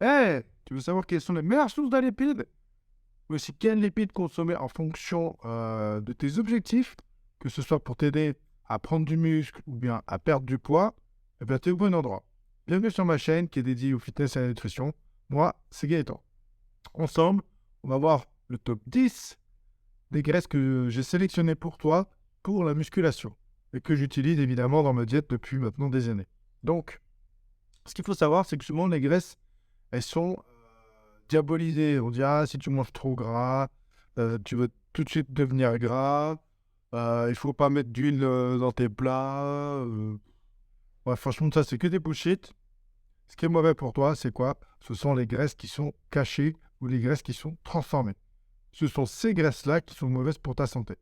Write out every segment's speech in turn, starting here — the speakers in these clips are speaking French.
Tu veux savoir quelles sont les meilleures sources de lipides? Mais aussi quels lipides consommer en fonction de tes objectifs, que ce soit pour t'aider à prendre du muscle ou bien à perdre du poids, eh bien, tu es au bon endroit. Bienvenue sur ma chaîne qui est dédiée au fitness et à la nutrition. Moi, c'est Gaëtan. Ensemble, on va voir le top 10 des graisses que j'ai sélectionnées pour toi pour la musculation et que j'utilise évidemment dans ma diète depuis maintenant des années. Donc, ce qu'il faut savoir, c'est que souvent les graisses, elles sont diabolisées. On dit, ah, si tu manges trop gras, tu veux tout de suite devenir gras, il faut pas mettre d'huile dans tes plats. Ouais, franchement, ça, c'est que des bullshit. Ce qui est mauvais pour toi, c'est quoi? Ce sont les graisses qui sont cachées ou les graisses qui sont transformées. Ce sont ces graisses-là qui sont mauvaises pour ta santé.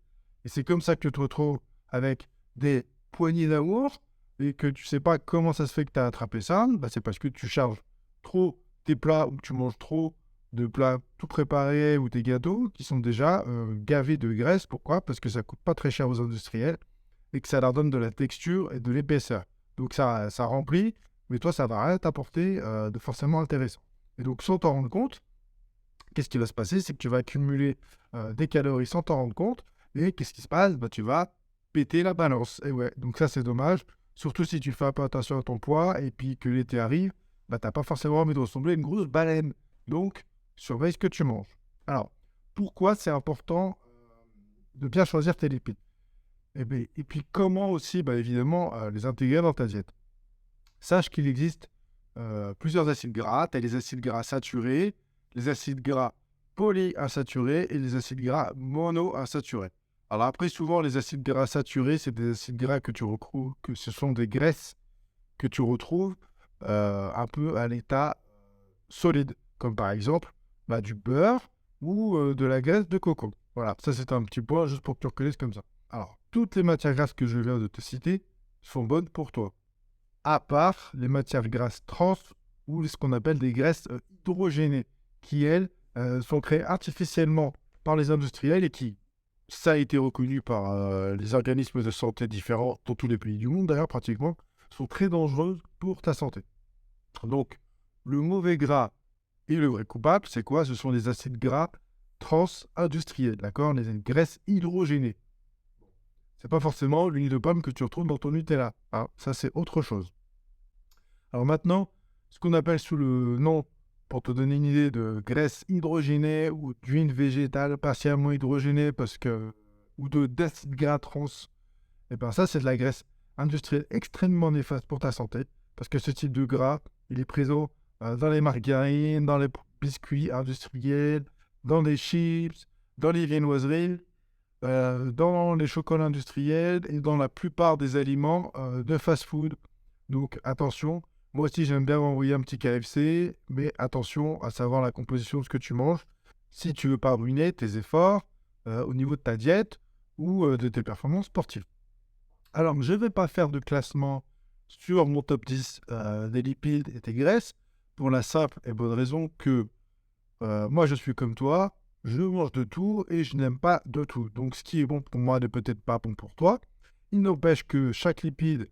Et c'est comme ça que tu te retrouves avec des poignées d'amour et que tu ne sais pas comment ça se fait que tu as attrapé ça. Bah, c'est parce que tu charges trop tes plats ou que tu manges trop de plats tout préparés ou tes gâteaux qui sont déjà gavés de graisse. Pourquoi? Parce que ça ne coûte pas très cher aux industriels et que ça leur donne de la texture et de l'épaisseur. Donc ça remplit, mais toi, ça ne va rien t'apporter de forcément intéressant. Et donc, sans t'en rendre compte, qu'est-ce qui va se passer? C'est que tu vas accumuler des calories sans t'en rendre compte. Et qu'est-ce qui se passe? Bah, tu vas péter la balance. Et ouais, donc ça, c'est dommage. Surtout si tu fais un peu attention à ton poids et puis que l'été arrive, bah, tu n'as pas forcément envie de ressembler à une grosse baleine. Donc, surveille ce que tu manges. Alors, pourquoi c'est important de bien choisir tes lipides? Et puis, comment aussi, bah, évidemment, les intégrer dans ta diète? Sache qu'il existe plusieurs acides gras. Tu as les acides gras saturés, les acides gras polyinsaturés et les acides gras monoinsaturés. Alors après, souvent, les acides gras saturés, c'est des acides gras que tu retrouves, que ce sont des graisses que tu retrouves un peu à l'état solide, comme par exemple bah, du beurre ou de la graisse de coco. Voilà, ça c'est un petit point juste pour que tu reconnaisses comme ça. Alors, toutes les matières grasses que je viens de te citer sont bonnes pour toi à part les matières grasses trans ou ce qu'on appelle des graisses hydrogénées, qui, elles, sont créées artificiellement par les industriels et qui, ça a été reconnu par les organismes de santé différents dans tous les pays du monde, d'ailleurs, pratiquement, sont très dangereuses pour ta santé. Donc, le mauvais gras et le vrai coupable, c'est quoi? Ce sont les acides gras trans-industriels, d'accord? Les graisses hydrogénées. C'est pas forcément l'huile de pomme que tu retrouves dans ton Nutella, hein? Ça, c'est autre chose. Alors maintenant, ce qu'on appelle sous le nom, pour te donner une idée, de graisse hydrogénée ou d'huile végétale partiellement hydrogénée ou d'acide gras trans, et bien ça, c'est de la graisse industrielle extrêmement néfaste pour ta santé, parce que ce type de gras, il est présent dans les margarines, dans les biscuits industriels, dans les chips, dans les viennoiseries, dans les chocolats industriels et dans la plupart des aliments de fast-food. Donc attention, moi aussi j'aime bien envoyer un petit KFC, mais attention à savoir la composition de ce que tu manges si tu veux pas ruiner tes efforts au niveau de ta diète ou de tes performances sportives. Alors, je ne vais pas faire de classement sur mon top 10 des lipides et des graisses pour la simple et bonne raison que moi je suis comme toi, je mange de tout et je n'aime pas de tout. Donc ce qui est bon pour moi n'est peut-être pas bon pour toi. Il n'empêche que chaque lipide,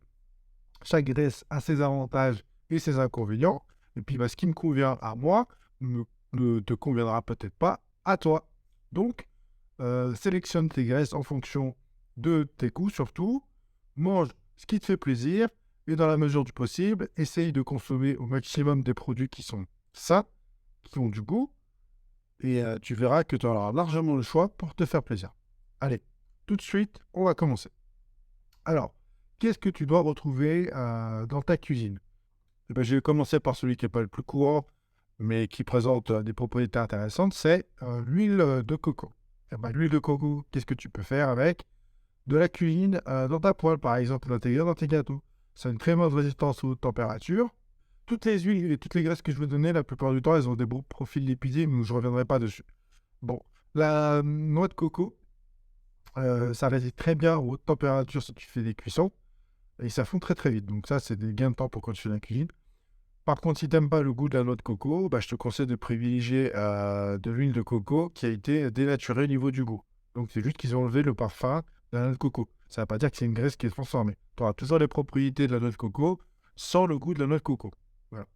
chaque graisse a ses avantages et ses inconvénients. Et puis, bah, ce qui me convient à moi ne te conviendra peut-être pas à toi. Donc, sélectionne tes graisses en fonction de tes goûts surtout. Mange ce qui te fait plaisir et dans la mesure du possible, essaye de consommer au maximum des produits qui sont sains, qui ont du goût. Et tu verras que tu auras largement le choix pour te faire plaisir. Allez, tout de suite, on va commencer. Alors, qu'est-ce que tu dois retrouver dans ta cuisine? Eh ben, je vais commencer par celui qui n'est pas le plus courant, mais qui présente des propriétés intéressantes, c'est l'huile de coco. Eh ben, l'huile de coco, qu'est-ce que tu peux faire avec? De la cuisine dans ta poêle, par exemple, l'intégrer dans tes gâteaux. Ça a une très bonne résistance aux hautes températures. Toutes les huiles et toutes les graisses que je vais donner, la plupart du temps, elles ont des bons profils lipidiques, mais je ne reviendrai pas dessus. Bon, la noix de coco, ça résiste très bien aux hautes températures si tu fais des cuissons. Et ça fond très très vite. Donc ça, c'est des gains de temps pour quand tu fais la cuisine. Par contre, si tu n'aimes pas le goût de la noix de coco, bah, je te conseille de privilégier de l'huile de coco qui a été dénaturée au niveau du goût. Donc c'est juste qu'ils ont enlevé le parfum de la noix de coco. Ça ne veut pas dire que c'est une graisse qui est transformée. Tu auras toujours les propriétés de la noix de coco sans le goût de la noix de coco. Voilà.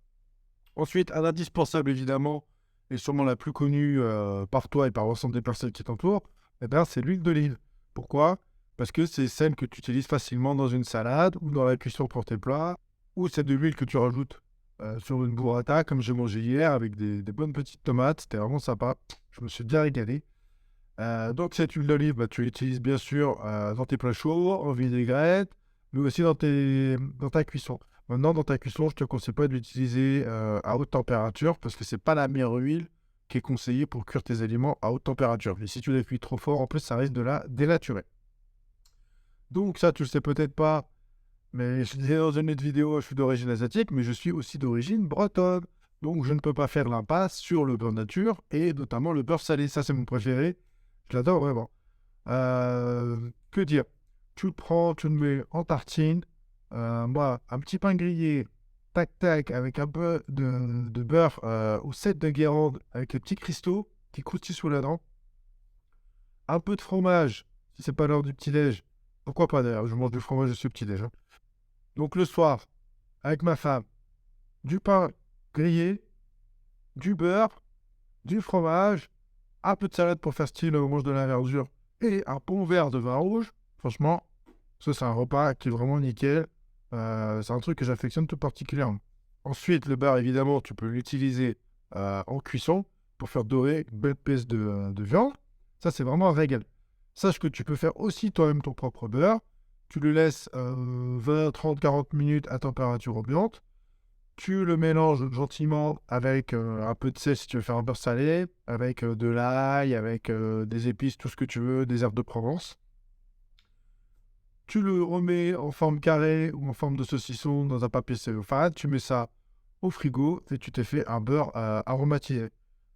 Ensuite, un indispensable évidemment, et sûrement la plus connue par toi et par l'ensemble des personnes qui t'entourent, eh ben, c'est l'huile d'olive. Pourquoi? Parce que c'est celle que tu utilises facilement dans une salade ou dans la cuisson pour tes plats, ou c'est de l'huile que tu rajoutes sur une burrata, comme j'ai mangé hier avec des bonnes petites tomates. C'était vraiment sympa. Je me suis bien régalé. Donc cette huile d'olive, bah, tu l'utilises bien sûr dans tes plats chauds, en vinaigrette, mais aussi dans ta cuisson. Maintenant, dans ta cuisson, je te conseille pas de l'utiliser à haute température parce que c'est pas la meilleure huile qui est conseillée pour cuire tes aliments à haute température. Et si tu les cuis trop fort, en plus, ça risque de la dénaturer. Donc ça, tu le sais peut-être pas, mais je disais dans une autre vidéo, je suis d'origine asiatique, mais je suis aussi d'origine bretonne. Donc je ne peux pas faire l'impasse sur le beurre nature et notamment le beurre salé. Ça, c'est mon préféré. Je l'adore vraiment. Que dire? Tu le prends, tu le mets en tartine. Moi, un petit pain grillé, tac tac, avec un peu de beurre ou sel de Guérande, avec les petits cristaux qui croustillent sous la dent. Un peu de fromage, si c'est pas l'heure du petit-déj. Pourquoi pas d'ailleurs, je mange du fromage aussi au petit-déj, hein. Donc le soir, avec ma femme, du pain grillé, du beurre, du fromage, un peu de salade pour faire style, on mange de la verdure, et un bon verre de vin rouge. Franchement, ça, c'est un repas qui est vraiment nickel. C'est un truc que j'affectionne tout particulièrement. Ensuite, le beurre, évidemment, tu peux l'utiliser en cuisson pour faire dorer une belle pièce de viande. Ça, c'est vraiment un régal. Sache que tu peux faire aussi toi-même ton propre beurre. Tu le laisses 20, 30, 40 minutes à température ambiante. Tu le mélanges gentiment avec un peu de sel si tu veux faire un beurre salé, avec de l'ail, avec des épices, tout ce que tu veux, des herbes de Provence. Tu le remets en forme carrée ou en forme de saucisson dans un papier cellophane. Tu mets ça au frigo et tu t'es fait un beurre aromatisé.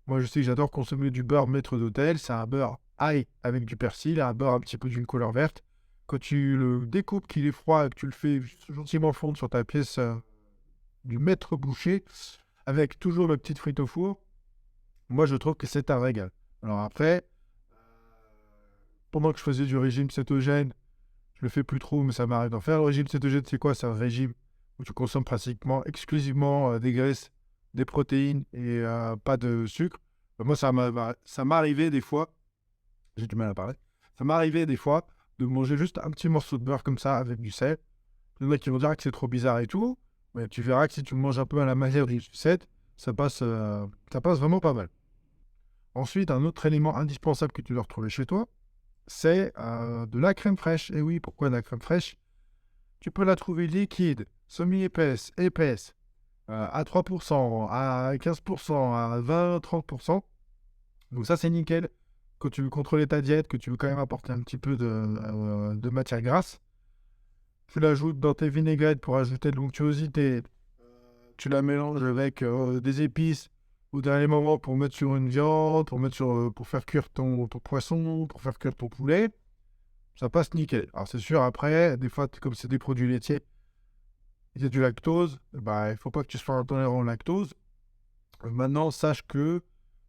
Moi, je sais que j'adore consommer du beurre maître d'hôtel. C'est un beurre ail avec du persil, un beurre un petit peu d'une couleur verte. Quand tu le découpes, qu'il est froid et que tu le fais gentiment fondre sur ta pièce du maître boucher, avec toujours le petit frite au four, moi je trouve que c'est un régal. Alors après, pendant que je faisais du régime cétogène, je le fais plus trop, mais ça m'arrive d'en faire. Le régime cétogène, c'est quoi? C'est un régime où tu consommes pratiquement exclusivement des graisses, des protéines et pas de sucre. Moi, ça m'arrivait des fois, j'ai du mal à parler, ça m'arrivait des fois de manger juste un petit morceau de beurre comme ça avec du sel. Il y en a qui vont dire que c'est trop bizarre et tout, mais tu verras que si tu le manges un peu à la manière du sucette, ça passe vraiment pas mal. Ensuite, un autre élément indispensable que tu dois retrouver chez toi, c'est de la crème fraîche. Et oui, pourquoi de la crème fraîche? Tu peux la trouver liquide, semi-épaisse, épaisse, à 3%, à 15%, à 20, 30%. Donc ça, c'est nickel. Quand tu veux contrôler ta diète, que tu veux quand même apporter un petit peu de matière grasse, tu l'ajoutes dans tes vinaigrettes pour ajouter de l'onctuosité. Tu la mélanges avec des épices au dernier moment pour mettre sur une viande, pour faire cuire ton poisson, pour faire cuire ton poulet. Ça passe nickel. Alors c'est sûr, après, des fois, comme c'est des produits laitiers, il y a du lactose, bah, il ne faut pas que tu sois intolérant au lactose. Maintenant, sache que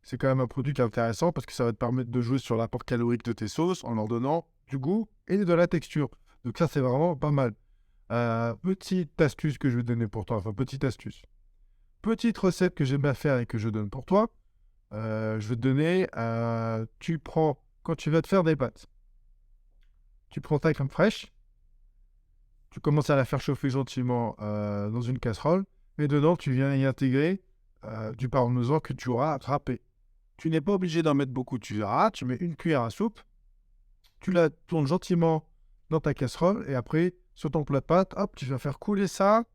c'est quand même un produit qui est intéressant parce que ça va te permettre de jouer sur l'apport calorique de tes sauces en leur donnant du goût et de la texture. Donc ça, c'est vraiment pas mal. Petite astuce que je vais te donner pour toi, enfin petite astuce. Petite recette que j'aime bien faire et que je donne pour toi. Je vais te donner, tu prends, quand tu vas te faire des pâtes, tu prends ta crème fraîche, tu commences à la faire chauffer gentiment dans une casserole, et dedans, tu viens y intégrer du parmesan que tu auras râpé. Tu n'es pas obligé d'en mettre beaucoup, tu verras, tu mets une cuillère à soupe, tu la tournes gentiment dans ta casserole, et après, sur ton plat de pâtes, hop, tu vas faire couler ça,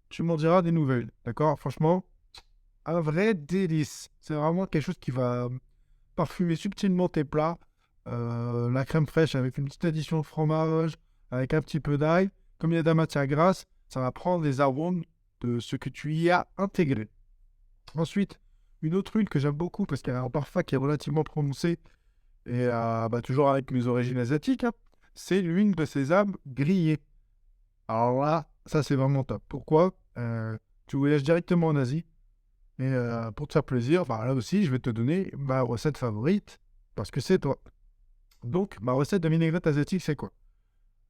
tu m'en diras des nouvelles, d'accord? Franchement, un vrai délice. C'est vraiment quelque chose qui va parfumer subtilement tes plats. La crème fraîche avec une petite addition de fromage, avec un petit peu d'ail. Comme il y a de la matière grasse, ça va prendre les arômes de ce que tu y as intégré. Ensuite, une autre huile que j'aime beaucoup parce qu'elle a un parfum qui est relativement prononcé et toujours avec mes origines asiatiques, hein, c'est l'huile de sésame grillée. Alors là, ça c'est vraiment top. Pourquoi? Tu voyages directement en Asie. Et pour te faire plaisir, bah, là aussi, je vais te donner ma recette favorite, parce que c'est toi. Donc, ma recette de vinaigrette asiatique, c'est quoi?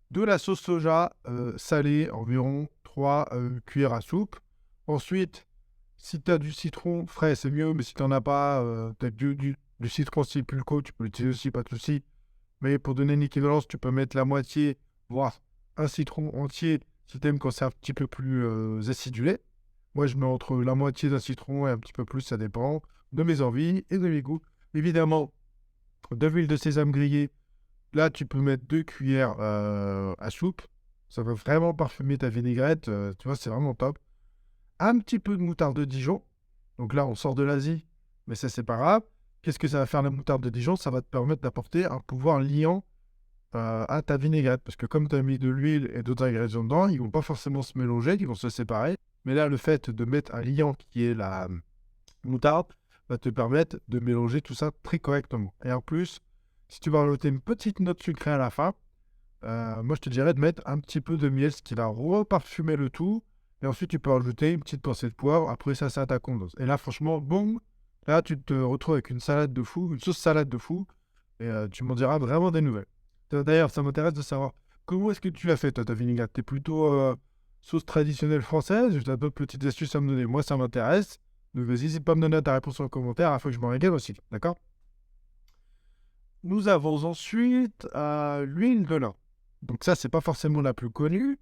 De la sauce soja salée, environ 3 cuillères à soupe. Ensuite, Si tu as du citron frais, c'est mieux, mais si tu n'en as pas, tu as du citron style pulco, tu peux l'utiliser aussi, pas de souci. Mais pour donner une équivalence, tu peux mettre la moitié, voire un citron entier, si tu aimes quand c'est un petit peu plus acidulé. Moi, je mets entre la moitié d'un citron et un petit peu plus, ça dépend de mes envies et de mes goûts. Évidemment, de l'huile de sésame grillée. Là, tu peux mettre 2 cuillères à soupe. Ça va vraiment parfumer ta vinaigrette. Tu vois, c'est vraiment top. Un petit peu de moutarde de Dijon. Donc là, on sort de l'Asie, mais ça, c'est pas grave. Qu'est-ce que ça va faire la moutarde de Dijon? Ça va te permettre d'apporter un pouvoir liant à ta vinaigrette. Parce que comme tu as mis de l'huile et d'autres ingrédients dedans, ils vont pas forcément se mélanger, ils vont se séparer. Mais là, le fait de mettre un liant qui est la moutarde va te permettre de mélanger tout ça très correctement. Et en plus, si tu vas rajouter une petite note sucrée à la fin, moi je te dirais de mettre un petit peu de miel, ce qui va reparfumer le tout. Et ensuite, tu peux rajouter une petite pincée de poivre. Après ça, c'est à ta contenance. Et là, franchement, boum, là, tu te retrouves avec une salade de fou, une sauce salade de fou. Et tu m'en diras vraiment des nouvelles. D'ailleurs, ça m'intéresse de savoir comment est-ce que tu l'as fait, toi, ta vinaigrette. T'es plutôt sauce traditionnelle française? Tu as d'autres petites astuces à me donner. Moi, ça m'intéresse. Donc, vas-y, n'hésite pas à me donner ta réponse en commentaire afin que je m'en régale aussi. D'accord? Nous avons ensuite l'huile de lin. Donc ça, c'est pas forcément la plus connue,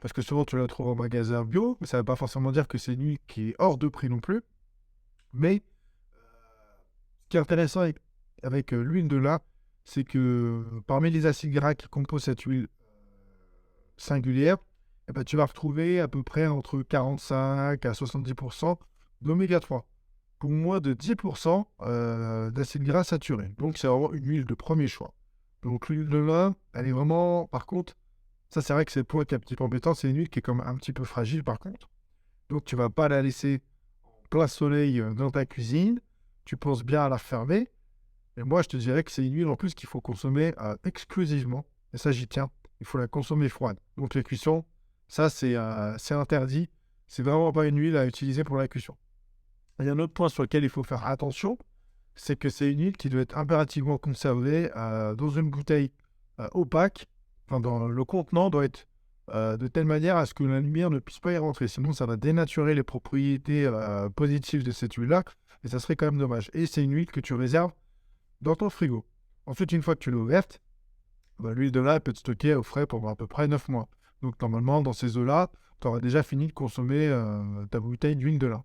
parce que souvent tu la trouves en magasin bio, mais ça ne veut pas forcément dire que c'est une huile qui est hors de prix non plus. Mais ce qui est intéressant avec l'huile de lin, c'est que parmi les acides gras qui composent cette huile singulière, eh ben, tu vas retrouver à peu près entre 45 à 70% d'oméga 3 pour moins de 10% d'acides gras saturés. Donc c'est vraiment une huile de premier choix. Donc l'huile de lin, elle est vraiment, par contre, ça c'est vrai que c'est le point qui est un petit peu embêtant, c'est une huile qui est comme un petit peu fragile par contre. Donc tu vas pas la laisser en plein soleil dans ta cuisine, tu penses bien à la refermer. Et moi je te dirais que c'est une huile en plus qu'il faut consommer exclusivement, et ça j'y tiens, il faut la consommer froide. Donc les cuissons, ça c'est interdit, c'est vraiment pas une huile à utiliser pour la cuisson. Il y a un autre point sur lequel il faut faire attention, c'est que c'est une huile qui doit être impérativement conservée dans une bouteille opaque. Enfin, dans le contenant doit être de telle manière à ce que la lumière ne puisse pas y rentrer. Sinon, ça va dénaturer les propriétés positives de cette huile-là, et ça serait quand même dommage. Et c'est une huile que tu réserves dans ton frigo. Ensuite, une fois que tu l'as ouverte, l'huile de lin peut te stocker au frais pendant à peu près 9 mois. Donc, normalement, dans ces eaux-là, tu auras déjà fini de consommer ta bouteille d'huile de lin.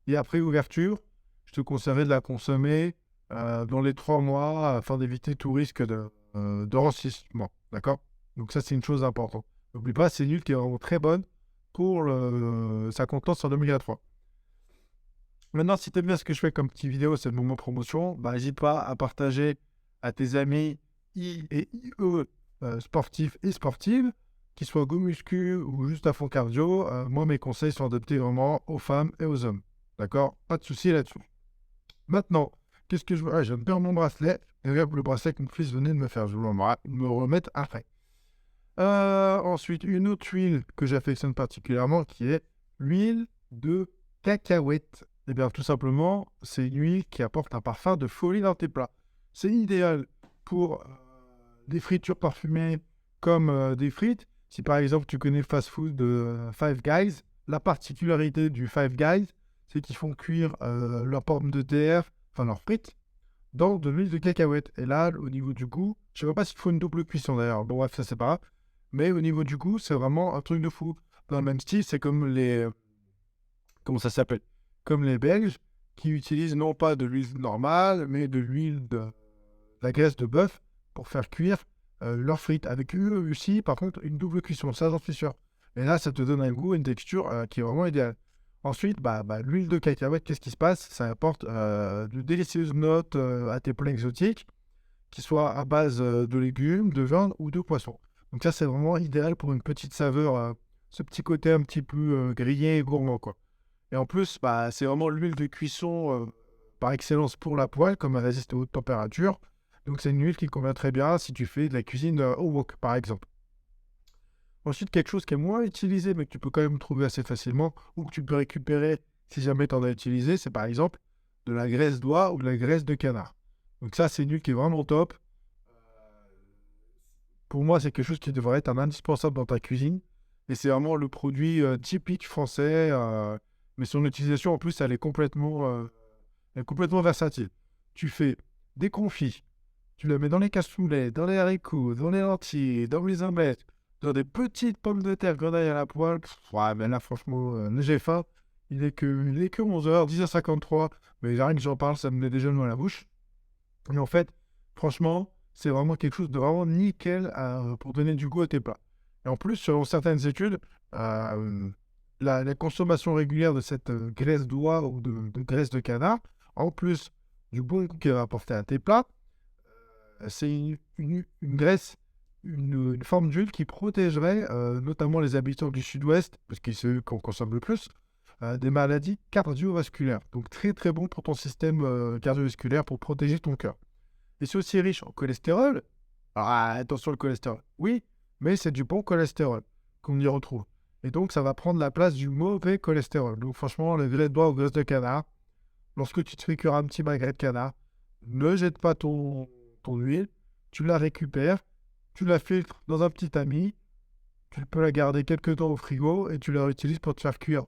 Et après ouverture, je te conseillerais de la consommer dans les 3 mois afin d'éviter tout risque de rancissement. D'accord? Donc ça, c'est une chose importante. N'oublie pas, c'est une huile qui est vraiment très bonne pour sa contenance en oméga 3. Maintenant, si tu aimes bien ce que je fais comme petite vidéo, c'est le moment promotion, bah, n'hésite pas à partager à tes amis I et IE sportifs et sportives, qu'ils soient go muscu ou juste à fond cardio. Moi, mes conseils sont adaptés vraiment aux femmes et aux hommes. D'accord? Pas de souci là-dessus. Maintenant, qu'est-ce que je veux? Ah, je viens de perdre mon bracelet. Et regarde le bracelet que mon fils venait de me faire. Je vais me remettre après. Ensuite, une autre huile que j'affectionne particulièrement qui est l'huile de cacahuète. Eh bien, tout simplement, c'est une huile qui apporte un parfum de folie dans tes plats. C'est idéal pour des fritures parfumées comme des frites. Si par exemple tu connais le fast-food de Five Guys, la particularité du Five Guys, c'est qu'ils font cuire leurs pommes de terre, enfin leurs frites, dans de l'huile de cacahuète. Et là, au niveau du goût, je ne sais pas s'il faut une double cuisson d'ailleurs. Bon, bref, ça c'est pas grave. Mais au niveau du goût, c'est vraiment un truc de fou. Dans le même style, c'est comme les... Comment ça s'appelle? Comme les Belges, qui utilisent non pas de l'huile normale, mais de l'huile de la graisse de bœuf pour faire cuire leurs frites. Avec eux aussi, par contre, une double cuisson. Ça, j'en suis sûr. Et là, ça te donne un goût, une texture qui est vraiment idéale. Ensuite, l'huile de cacahuète, qu'est-ce qui se passe? Ça apporte de délicieuses notes à tes plats exotiques, qui soient à base de légumes, de viande ou de poisson. Donc ça, c'est vraiment idéal pour une petite saveur, ce petit côté un petit peu grillé et gourmand, quoi. Et en plus, c'est vraiment l'huile de cuisson par excellence pour la poêle, comme elle résiste aux hautes températures. Donc c'est une huile qui convient très bien si tu fais de la cuisine au wok, par exemple. Ensuite, quelque chose qui est moins utilisé, mais que tu peux quand même trouver assez facilement, ou que tu peux récupérer si jamais tu en as utilisé, c'est par exemple de la graisse d'oie ou de la graisse de canard. Donc ça, c'est une huile qui est vraiment top. Pour moi, c'est quelque chose qui devrait être un indispensable dans ta cuisine. Et c'est vraiment le produit typique français mais son utilisation, en plus, elle est complètement versatile. Tu fais des confits, tu le mets dans les cassoulets, dans les haricots, dans les lentilles, dans les omelettes, dans des petites pommes de terre grenaille à la poêle. Ouais, mais là, franchement, j'ai faim. Il est que 11h, 10h53. Mais rien que j'en parle, ça me met déjà l'eau à la bouche. Et en fait, franchement, c'est vraiment quelque chose de vraiment nickel pour donner du goût à tes plats. Et en plus, selon certaines études, euh, la consommation régulière de cette graisse d'oie ou de graisse de canard, en plus du bon goût qu'elle va apporter à tes plats, c'est une graisse, une forme d'huile qui protégerait notamment les habitants du sud-ouest, parce que c'est eux qu'on consomme le plus, des maladies cardiovasculaires. Donc très très bon pour ton système cardiovasculaire, pour protéger ton cœur. Et c'est aussi riche en cholestérol. Alors attention le cholestérol, oui, mais c'est du bon cholestérol qu'on y retrouve. Et donc ça va prendre la place du mauvais cholestérol. Donc franchement, les graisses d'oie ou graisse de canard, lorsque tu te fais cuire un petit magret de canard, ne jette pas ton huile, tu la récupères, tu la filtres dans un petit tamis, tu peux la garder quelques temps au frigo et tu la réutilises pour te faire cuire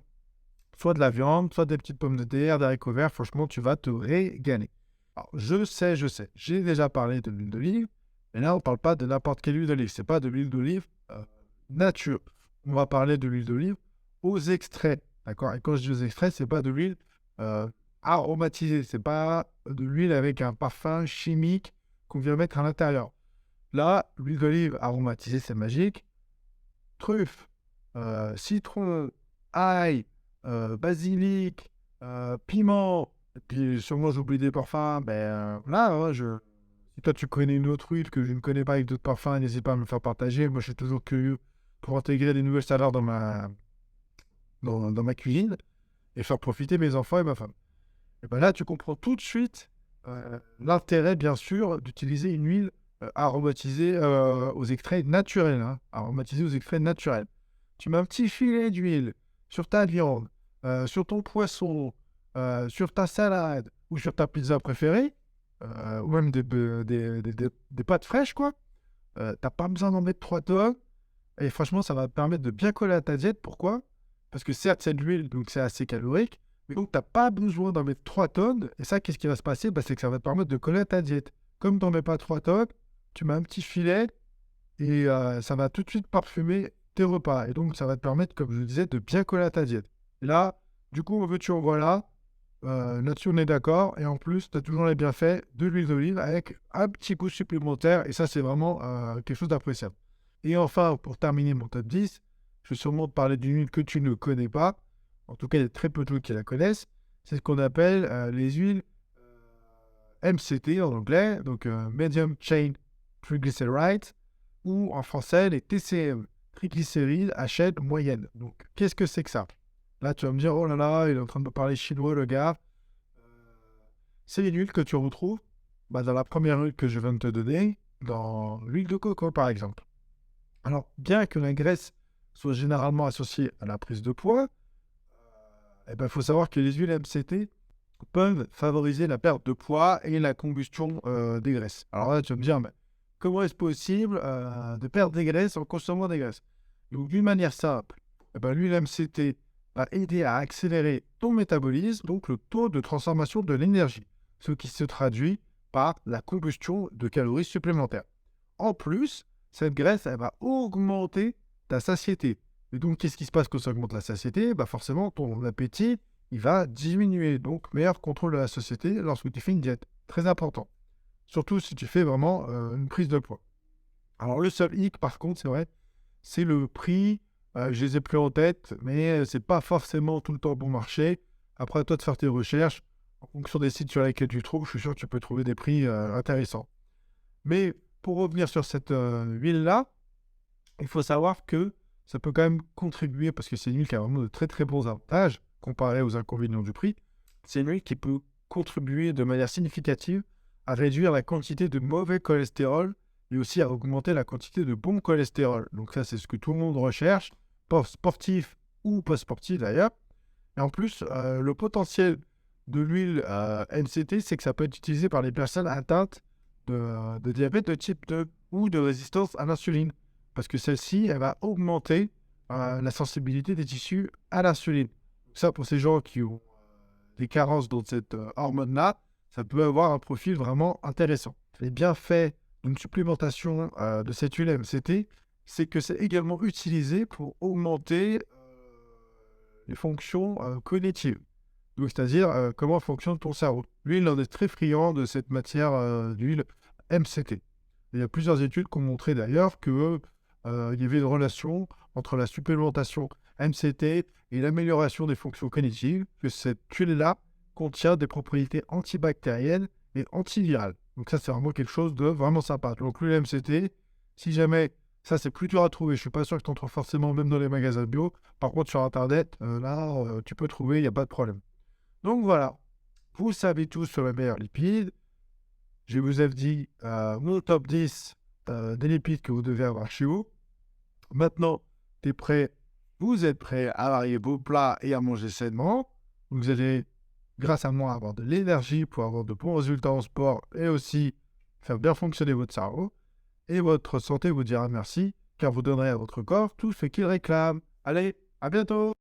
soit de la viande, soit des petites pommes de terre, des haricots verts. Franchement, tu vas te régaler. Alors, je sais, j'ai déjà parlé de l'huile d'olive, mais là, on ne parle pas de n'importe quelle huile d'olive. Ce n'est pas de l'huile d'olive nature. On va parler de l'huile d'olive aux extraits. D'accord? Et quand je dis aux extraits, ce n'est pas de l'huile aromatisée. Ce n'est pas de l'huile avec un parfum chimique qu'on vient mettre à l'intérieur. Là, l'huile d'olive aromatisée, c'est magique. Truffe, citron, ail, basilic, piment, et puis sûrement j'oublie des parfums, là, hein, si toi tu connais une autre huile que je ne connais pas avec d'autres parfums, n'hésite pas à me le faire partager. Moi, je suis toujours curieux pour intégrer des nouvelles saveurs dans ma cuisine et faire profiter mes enfants et ma femme. Et ben là, tu comprends tout de suite l'intérêt, bien sûr, d'utiliser une huile aromatisée aux extraits naturels. Hein, aromatisée aux extraits naturels. Tu mets un petit filet d'huile sur ta viande, sur ton poisson, sur ta salade ou sur ta pizza préférée, ou même des pâtes fraîches, quoi. T'as pas besoin d'en mettre 3 tonnes. Et franchement, ça va te permettre de bien coller à ta diète. Pourquoi? Parce que certes, c'est de l'huile, donc c'est assez calorique. Mais donc, tu n'as pas besoin d'en mettre 3 tonnes. Et ça, qu'est-ce qui va se passer? C'est que ça va te permettre de coller à ta diète. Comme tu n'en mets pas 3 tonnes, tu mets un petit filet et ça va tout de suite parfumer tes repas. Et donc, ça va te permettre, comme je le disais, de bien coller à ta diète. Et là, du coup, en veux-tu, en voilà. Là-dessus, on est d'accord. Et en plus, tu as toujours les bienfaits de l'huile d'olive avec un petit goût supplémentaire. Et ça, c'est vraiment quelque chose d'appréciable. Et enfin, pour terminer mon top 10, je vais sûrement te parler d'une huile que tu ne connais pas. En tout cas, il y a très peu de gens qui la connaissent. C'est ce qu'on appelle les huiles MCT en anglais, donc Medium Chain Triglycerides, ou en français les TCM, triglycérides à chaîne moyenne. Donc, qu'est-ce que c'est que ça? Là, tu vas me dire, oh là là, il est en train de me parler chinois, le gars. C'est une huile que tu retrouves dans la première huile que je viens de te donner, dans l'huile de coco, par exemple. Alors, bien que la graisse soit généralement associée à la prise de poids, il faut savoir que les huiles MCT peuvent favoriser la perte de poids et la combustion des graisses. Alors là, tu vas me dire, mais comment est-ce possible de perdre des graisses en consommant des graisses? Donc, d'une manière simple, l'huile MCT va aider à accélérer ton métabolisme, donc le taux de transformation de l'énergie, ce qui se traduit par la combustion de calories supplémentaires. En plus, cette graisse, elle va augmenter ta satiété. Et donc, qu'est-ce qui se passe quand ça augmente la satiété? Forcément, ton appétit, il va diminuer. Donc, meilleur contrôle de la satiété lorsque tu fais une diète. Très important. Surtout si tu fais vraiment une prise de poids. Alors, le seul hic, par contre, c'est vrai, c'est le prix. Je les ai plus en tête, mais c'est pas forcément tout le temps bon marché. Après, toi de faire tes recherches, en fonction des sites sur lesquels tu trouves, je suis sûr que tu peux trouver des prix intéressants. Mais pour revenir sur cette huile-là, il faut savoir que ça peut quand même contribuer, parce que c'est une huile qui a vraiment de très très bons avantages, comparé aux inconvénients du prix. C'est une huile qui peut contribuer de manière significative à réduire la quantité de mauvais cholestérol et aussi à augmenter la quantité de bon cholestérol. Donc ça, c'est ce que tout le monde recherche, sportif ou pas sportif d'ailleurs. Et en plus, le potentiel de l'huile MCT, c'est que ça peut être utilisé par les personnes atteintes de diabète de type 2 ou de résistance à l'insuline. Parce que celle-ci, elle va augmenter la sensibilité des tissus à l'insuline. Ça, pour ces gens qui ont des carences dans cette hormone-là, ça peut avoir un profil vraiment intéressant. Les bienfaits d'une supplémentation de cette huile MCT, c'est que c'est également utilisé pour augmenter les fonctions cognitives. Donc, c'est-à-dire comment fonctionne ton cerveau. Lui, il en est très friand de cette matière d'huile MCT. Il y a plusieurs études qui ont montré d'ailleurs qu'il y avait une relation entre la supplémentation MCT et l'amélioration des fonctions cognitives, que cette huile-là contient des propriétés antibactériennes et antivirales. Donc ça, c'est vraiment quelque chose de vraiment sympa. Donc l'huile MCT, si jamais, ça c'est plus dur à trouver, je ne suis pas sûr que tu en trouves forcément même dans les magasins bio. Par contre, sur Internet, tu peux trouver, il n'y a pas de problème. Donc voilà, vous savez tous sur les meilleurs lipides. Je vous ai dit mon top 10 des lipides que vous devez avoir chez vous. Maintenant, tu es prêt, vous êtes prêt à varier vos plats et à manger sainement. Vous allez, grâce à moi, avoir de l'énergie pour avoir de bons résultats en sport et aussi faire bien fonctionner votre cerveau. Et votre santé vous dira merci, car vous donnerez à votre corps tout ce qu'il réclame. Allez, à bientôt!